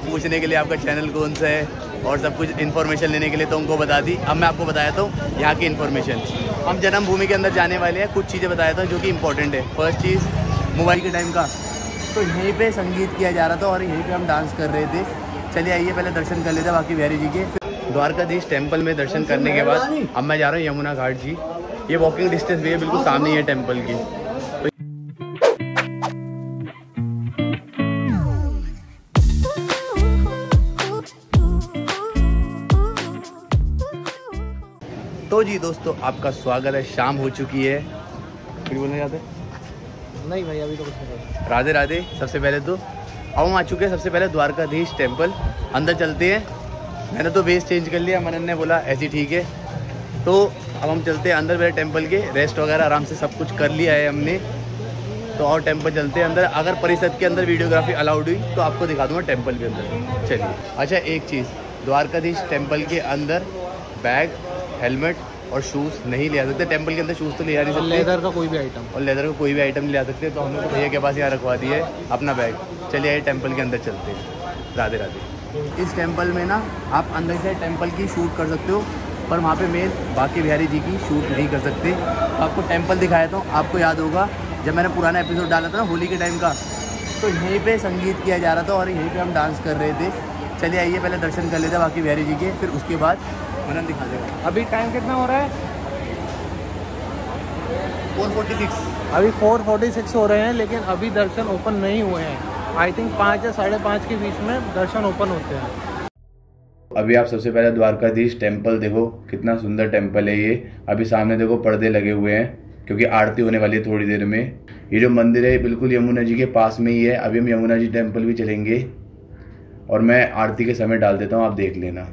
पूछने के लिए आपका चैनल कौन सा है और सब कुछ इन्फॉर्मेशन लेने के लिए तो उनको बता दी। अब मैं आपको बताया तो यहाँ की इन्फॉर्मेशन। हम जन्मभूमि के अंदर जाने वाले हैं, कुछ चीज़ें बताया था जो कि इम्पोर्टेंट है। फर्स्ट चीज़ मोबाइल के टाइम का, तो यहीं पे संगीत किया जा रहा था और यहीं पे हम डांस कर रहे थे। चलिए आइए पहले दर्शन कर लेते हैं बाकी बिहारी जी के। द्वारकाधीश टेम्पल में दर्शन करने के बाद अब मैं जा रहा हूँ यमुना घाट जी। ये वॉकिंग डिस्टेंस भी है, बिल्कुल सामने ही है टेम्पल की। तो जी दोस्तों, आपका स्वागत है। शाम हो चुकी है, कुछ बोलना चाहते हैं? नहीं भाई, अभी तो कुछ नहीं। राधे राधे। सबसे पहले तो अब हम आ चुके हैं सबसे पहले द्वारकाधीश टेम्पल। अंदर चलते हैं। मैंने तो बेस चेंज कर लिया, मनन ने बोला ऐसी ठीक है। तो अब हम चलते हैं अंदर मेरे टेम्पल के। रेस्ट वगैरह आराम से सब कुछ कर लिया है हमने, तो और टेम्पल चलते हैं अंदर। अगर परिषद के अंदर वीडियोग्राफी अलाउड हुई तो आपको दिखा दूंगा टेम्पल के अंदर। चलिए। अच्छा, एक चीज़, द्वारकाधीश टेम्पल के अंदर बैग, हेलमेट और शूज़ नहीं ले आ सकते। टेम्पल के अंदर शूज़ तो ले आ नहीं सकते, लेदर का कोई भी आइटम, और लेदर का कोई भी आइटम नहीं ले आ सकते। तो हम लोग भैया के पास यहाँ रखवा दिया है अपना बैग। चलिए आइए टेम्पल के अंदर चलते हैं। राधे राधे। इस टेम्पल में ना आप अंदर से टेम्पल की शूट कर सकते हो, पर वहाँ पे मेन बांके बिहारी जी की शूट नहीं कर सकते। तो आपको टेम्पल दिखाया था, आपको याद होगा जब मैंने पुराना एपिसोड डाला था ना होली के टाइम का, तो यहीं पे संगीत किया जा रहा था और यहीं पे हम डांस कर रहे थे। चलिए आइए पहले दर्शन कर लेते हैं बाकी बिहारी जी के, फिर उसके बाद मनन दिखा देगा। अभी टाइम कितना हो रहा है? 4:46। अभी 4:46 हो रहे हैं, लेकिन अभी दर्शन ओपन नहीं हुए हैं। आई थिंक 5 या 5:30 के बीच में दर्शन ओपन होते हैं। अभी आप सबसे पहले द्वारकाधीश टेम्पल देखो, कितना सुंदर टेम्पल है ये। अभी सामने देखो पर्दे लगे हुए हैं क्योंकि आरती होने वाली है थोड़ी देर में। ये जो मंदिर है बिल्कुल यमुना जी के पास में ही है। अभी हम यमुना जी टेम्पल भी चलेंगे और मैं आरती के समय डाल देता हूँ, आप देख लेना।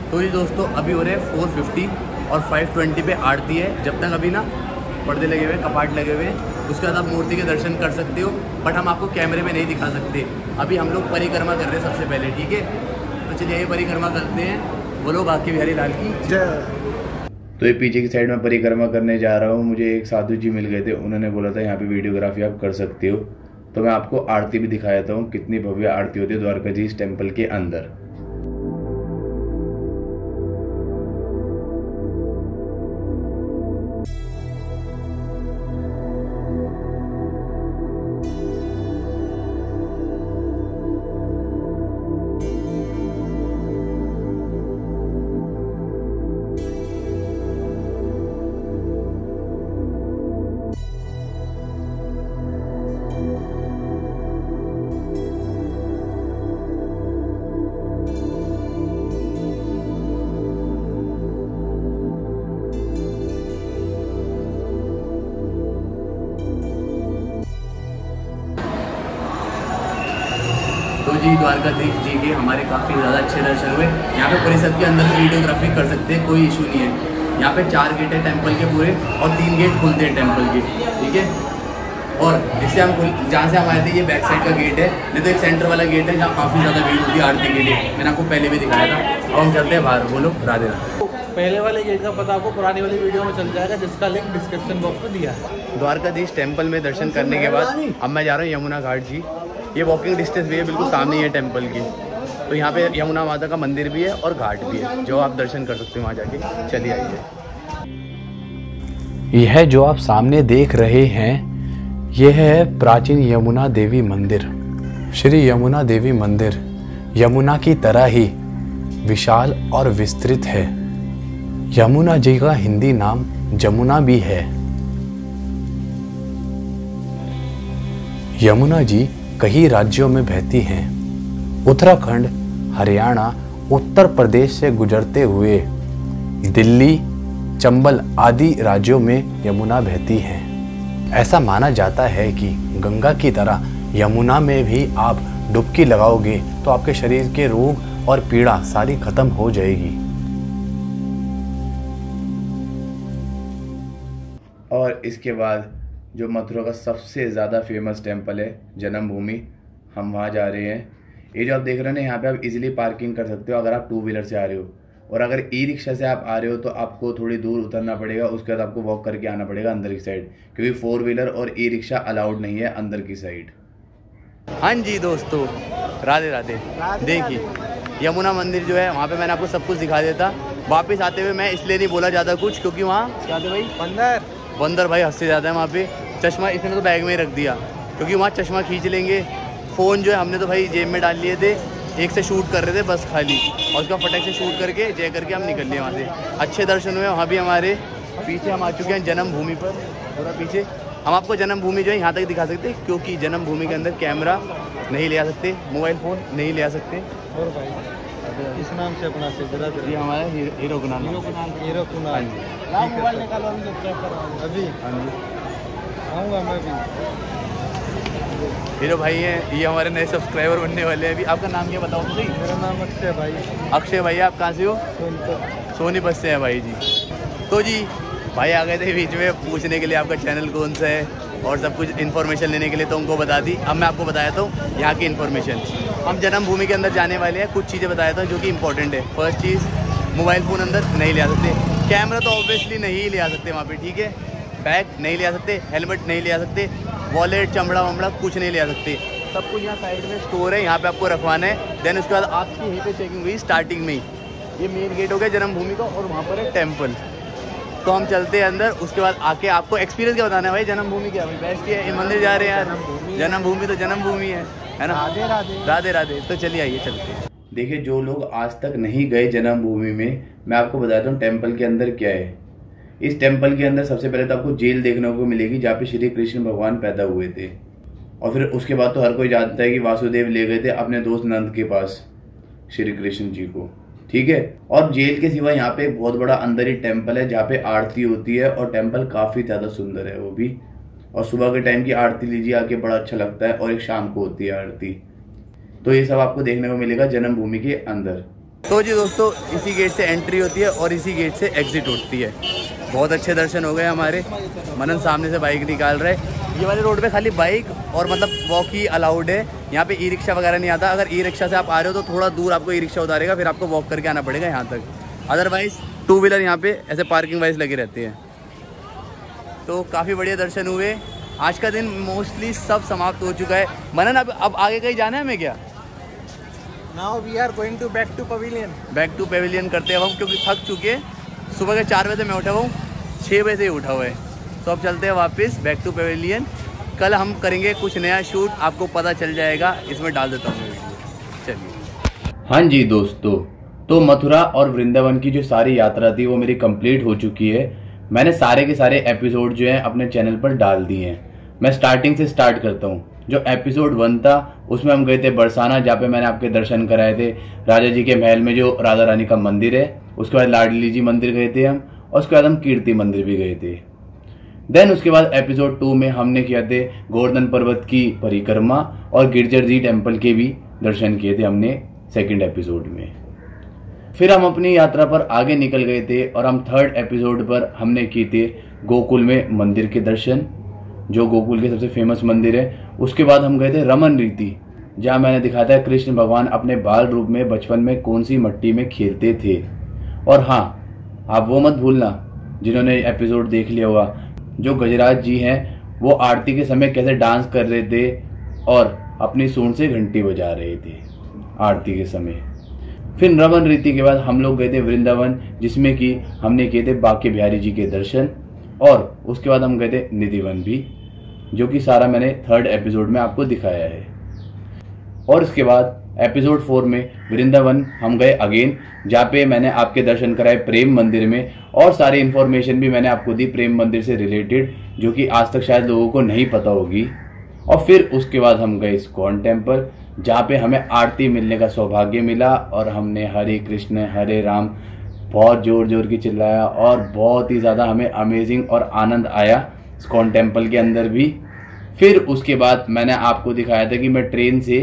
तो जी दोस्तों, अभी हो रहे हैं 4:50 और 5:20 पे आरती है। जब तक अभी ना पर्दे लगे हुए, कपाट लगे हुए हैं, उसके बाद आप मूर्ति के दर्शन कर सकते हो, बट हम आपको कैमरे में नहीं दिखा सकते। अभी हम लोग परिक्रमा कर रहे हैं सबसे पहले, ठीक है? तो चलिए ये परिक्रमा करते हैं। बोलो बांके बिहारी लाल की जय। तो ये पीछे की साइड में परिक्रमा करने जा रहा हूँ। मुझे एक साधु जी मिल गए थे, उन्होंने बोला था यहाँ पे वीडियोग्राफी आप कर सकते हो। तो मैं आपको आरती भी दिखाया था कितनी भव्य आरती होती है द्वारकाधीश टेम्पल के अंदर। तो जी द्वारकाधीश जी के हमारे काफ़ी ज़्यादा अच्छे दर्शन हुए। यहाँ पे परिषद के अंदर वीडियोग्राफी कर सकते हैं, कोई इशू नहीं है। यहाँ पे 4 गेट है टेम्पल के पूरे और 3 गेट खुलते हैं टेम्पल के, ठीक है? और जिससे हम जहाँ से हम आए थे ये बैक साइड का गेट है, नहीं तो एक सेंटर वाला गेट है जहाँ काफ़ी ज़्यादा भीड़ होती है आरती के लिए। मैंने आपको पहले भी दिखाया था। अब हम चलते हैं बाहर। बोलो राधे राधे। पहले वाले गेट का पता आपको पुरानी वाली वीडियो में चल जाएगा, जिसका लिंक डिस्क्रिप्शन बॉक्स में दिया है। द्वारकाधीश टेम्पल में दर्शन करने के बाद अब मैं जा रहा हूँ यमुना घाट जी। ये वॉकिंग डिस्टेंस भी है, बिल्कुल सामने ही है टेम्पल की। तो यहाँ पे यमुना माता का मंदिर भी है और घाट भी है, जो आप दर्शन कर सकते हो वहाँ जाके। चलिए आइए। यह जो आप सामने देख रहे हैं, यह है प्राचीन यमुना देवी मंदिर। श्री यमुना देवी मंदिर यमुना की तरह ही विशाल और विस्तृत है। यमुना जी का हिंदी नाम जमुना भी है। यमुना जी कई राज्यों में बहती हैं। उत्तराखंड, हरियाणा, उत्तर प्रदेश से गुजरते हुए दिल्ली, चंबल आदि राज्यों में यमुना बहती है। ऐसा माना जाता है कि गंगा की तरह यमुना में भी आप डुबकी लगाओगे तो आपके शरीर के रोग और पीड़ा सारी खत्म हो जाएगी। और इसके बाद जो मथुरा का सबसे ज़्यादा फेमस टेम्पल है, जन्मभूमि, हम वहाँ जा रहे हैं। ये जो आप देख रहे हैं ना, यहाँ पे आप इजीली पार्किंग कर सकते हो अगर आप 2 व्हीलर से आ रहे हो। और अगर ई रिक्शा से आप आ रहे हो तो आपको थोड़ी दूर उतरना पड़ेगा, उसके बाद आपको वॉक करके आना पड़ेगा अंदर की साइड, क्योंकि 4 व्हीलर और ई रिक्शा अलाउड नहीं है अंदर की साइड। हाँ जी दोस्तों, राधे राधे। देखिए यमुना मंदिर जो है वहाँ पे मैंने आपको सब कुछ दिखा देता। वापस आते हुए मैं इसलिए नहीं बोला ज़्यादा कुछ, क्योंकि वहाँ क्या थे भाई, बंदर भाई हद से ज़्यादा है वहाँ पे। चश्मा इसने तो बैग में ही रख दिया, क्योंकि वहाँ चश्मा खींच लेंगे। फ़ोन जो है हमने तो भाई जेब में डाल लिए थे, एक से शूट कर रहे थे बस खाली, और उसका फटक से शूट करके जय करके हम निकल लिए वहाँ से। अच्छे दर्शन हुए वहाँ भी हमारे। पीछे हम आ चुके हैं जन्मभूमि पर, पूरा पीछे। हम आपको जन्मभूमि जो है यहाँ तक दिखा सकते हैं, क्योंकि जन्मभूमि के अंदर कैमरा नहीं ले आ सकते, मोबाइल फ़ोन नहीं ले आ सकते। और भाई इस नाम से अपना से ये हमारा हीरो कुणाल। हाँ जी, मोबाइल निकालो, अभी आऊँगा मैं भी। हीरो भाई हैं, ये हमारे नए सब्सक्राइबर बनने वाले हैं अभी। आपका नाम क्या बताओ तो सही? मेरा नाम अक्षय भाई। अक्षय भाई, आप कहाँ से हो? सोनीपत से हैं भाई जी। तो जी भाई आ गए थे बीच में पूछने के लिए आपका चैनल कौन सा है और सब कुछ इन्फॉर्मेशन लेने के लिए, तो उनको बता दी। अब मैं आपको बताया तो यहाँ की इन्फॉर्मेशन। हम जन्मभूमि के अंदर जाने वाले हैं, कुछ चीज़ें बताया था जो कि इंपॉर्टेंट है। फर्स्ट चीज़, मोबाइल फ़ोन अंदर नहीं ले आ सकते, कैमरा तो ऑब्वियसली नहीं ले आ सकते वहाँ पे, ठीक है। बैग नहीं ले आ सकते, हेलमेट नहीं ले आ सकते, वॉलेट, चमड़ा वमड़ा कुछ नहीं ले आ सकते। सब कुछ यहाँ साइड में स्टोर है, यहाँ पे आपको रखवाना है। देन उसके बाद आपकी यहीं पे चेकिंग हुई स्टार्टिंग में ही। ये मेन गेट हो गया जन्मभूमि का, और वहाँ पर है टेम्पल। तो हम चलते हैं अंदर, उसके बाद आके आपको एक्सपीरियंस क्या बताना है भाई। जन्मभूमि क्या भाई, बेस्ट है, मंदिर जा रहे हैं यार, जन्मभूमि तो जन्मभूमि है ना। राधे राधे, राधे राधे। तो चलिए आइए चलते हैं। देखिए, जो लोग आज तक नहीं गए जन्मभूमि में, मैं आपको बताता हूँ टेम्पल के अंदर क्या है। इस टेम्पल के अंदर सबसे पहले तो आपको जेल देखने को मिलेगी, जहाँ पे श्री कृष्ण भगवान पैदा हुए थे। और फिर उसके बाद तो हर कोई जानता है कि वासुदेव ले गए थे अपने दोस्त नंद के पास श्री कृष्ण जी को, ठीक है। और जेल के सिवा यहाँ पे एक बहुत बड़ा अंदर ही टेम्पल है, जहाँ पे आरती होती है, और टेम्पल काफी ज्यादा सुंदर है वो भी। और सुबह के टाइम की आरती लीजिए आके, बड़ा अच्छा लगता है। और एक शाम को होती है आरती। तो ये सब आपको देखने को मिलेगा जन्मभूमि के अंदर। तो जी दोस्तों, इसी गेट से एंट्री होती है और इसी गेट से एग्जिट होती है। बहुत अच्छे दर्शन हो गए हमारे। मनन सामने से बाइक निकाल रहे हैं। ये वाले रोड पे खाली बाइक और मतलब वॉक ही अलाउड है। यहाँ पे ई रिक्शा वगैरह नहीं आता। अगर ई रिक्शा से आप आ रहे हो तो थोड़ा दूर आपको ई रिक्शा उतारेगा, फिर आपको वॉक करके आना पड़ेगा यहाँ तक। अदरवाइज 2 व्हीलर यहाँ पे ऐसे पार्किंग वाइज लगे रहते हैं। तो काफ़ी बढ़िया दर्शन हुए। आज का दिन मोस्टली सब समाप्त हो चुका है। मनन अब आगे कहीं जाना है हमें क्या? Now we are going to back to pavilion. Back to pavilion करते हैं हम, क्योंकि थक चुके हैं। सुबह के 4 बजे मैं उठा हुआ हूँ, 6 बजे से ही उठा हुआ है। तो अब चलते हैं वापस बैक टू पेविलियन। कल हम करेंगे कुछ नया शूट, आपको पता चल जाएगा, इसमें डाल देता हूँ वीडियो। चलिए। हाँ जी दोस्तों, तो मथुरा और वृंदावन की जो सारी यात्रा थी वो मेरी कंप्लीट हो चुकी है। मैंने सारे के सारे एपिसोड जो हैं अपने चैनल पर डाल दिए हैं। मैं स्टार्टिंग से स्टार्ट करता हूँ। जो एपिसोड 1 था उसमें हम गए थे बरसाना, जहाँ पे मैंने आपके दर्शन कराए थे। राजा जी के महल में जो राधा रानी का मंदिर है, उसके बाद लाडली जी मंदिर गए थे हम, और उसके बाद हम कीर्ति मंदिर भी गए थे। देन उसके बाद एपिसोड 2 में हमने किया थे गोवर्धन पर्वत की परिक्रमा और गिरजर जी टेम्पल के भी दर्शन किए थे हमने सेकंड एपिसोड में। फिर हम अपनी यात्रा पर आगे निकल गए थे और हम 3rd एपिसोड पर हमने किए थे गोकुल में मंदिर के दर्शन, जो गोकुल के सबसे फेमस मंदिर है। उसके बाद हम गए थे रमन रीति, जहाँ मैंने दिखाया था कृष्ण भगवान अपने बाल रूप में बचपन में कौन सी मिट्टी में खेलते थे। और हाँ, आप वो मत भूलना जिन्होंने एपिसोड देख लिया होगा, जो गजराज जी हैं वो आरती के समय कैसे डांस कर रहे थे और अपनी सूंड से घंटी बजा रहे थे आरती के समय। फिर रमन रीति के बाद हम लोग गए थे वृंदावन, जिसमें कि हमने किए थे बांके बिहारी जी के दर्शन। और उसके बाद हम गए थे निधिवन भी, जो कि सारा मैंने 3rd एपिसोड में आपको दिखाया है। और उसके बाद एपिसोड 4 में वृंदावन हम गए अगेन, जहाँ पे मैंने आपके दर्शन कराए प्रेम मंदिर में, और सारी इन्फॉर्मेशन भी मैंने आपको दी प्रेम मंदिर से रिलेटेड, जो कि आज तक शायद लोगों को नहीं पता होगी। और फिर उसके बाद हम गए इस्कॉन टेम्पल, जहाँ पे हमें आरती मिलने का सौभाग्य मिला, और हमने हरे कृष्ण हरे राम बहुत जोर जोर की चिल्लाया, और बहुत ही ज़्यादा हमें अमेजिंग और आनंद आया इस्कॉन टेम्पल के अंदर भी। फिर उसके बाद मैंने आपको दिखाया था कि मैं ट्रेन से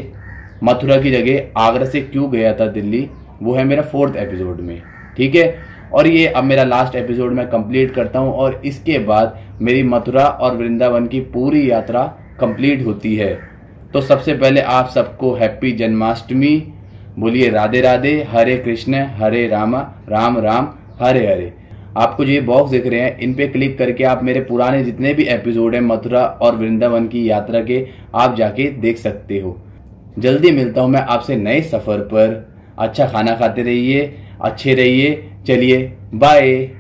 मथुरा की जगह आगरा से क्यों गया था दिल्ली, वो है मेरा 4th एपिसोड में, ठीक है। और ये अब मेरा लास्ट एपिसोड मैं कंप्लीट करता हूँ और इसके बाद मेरी मथुरा और वृंदावन की पूरी यात्रा कंप्लीट होती है। तो सबसे पहले आप सबको हैप्पी जन्माष्टमी। बोलिए राधे राधे, हरे कृष्ण हरे राम राम राम हरे हरे। आपको जो ये बॉक्स दिख रहे हैं इन पे क्लिक करके आप मेरे पुराने जितने भी एपिसोड हैं मथुरा और वृंदावन की यात्रा के, आप जाके देख सकते हो। जल्दी मिलता हूँ मैं आपसे नए सफर पर। अच्छा खाना खाते रहिए, अच्छे रहिए। चलिए बाय।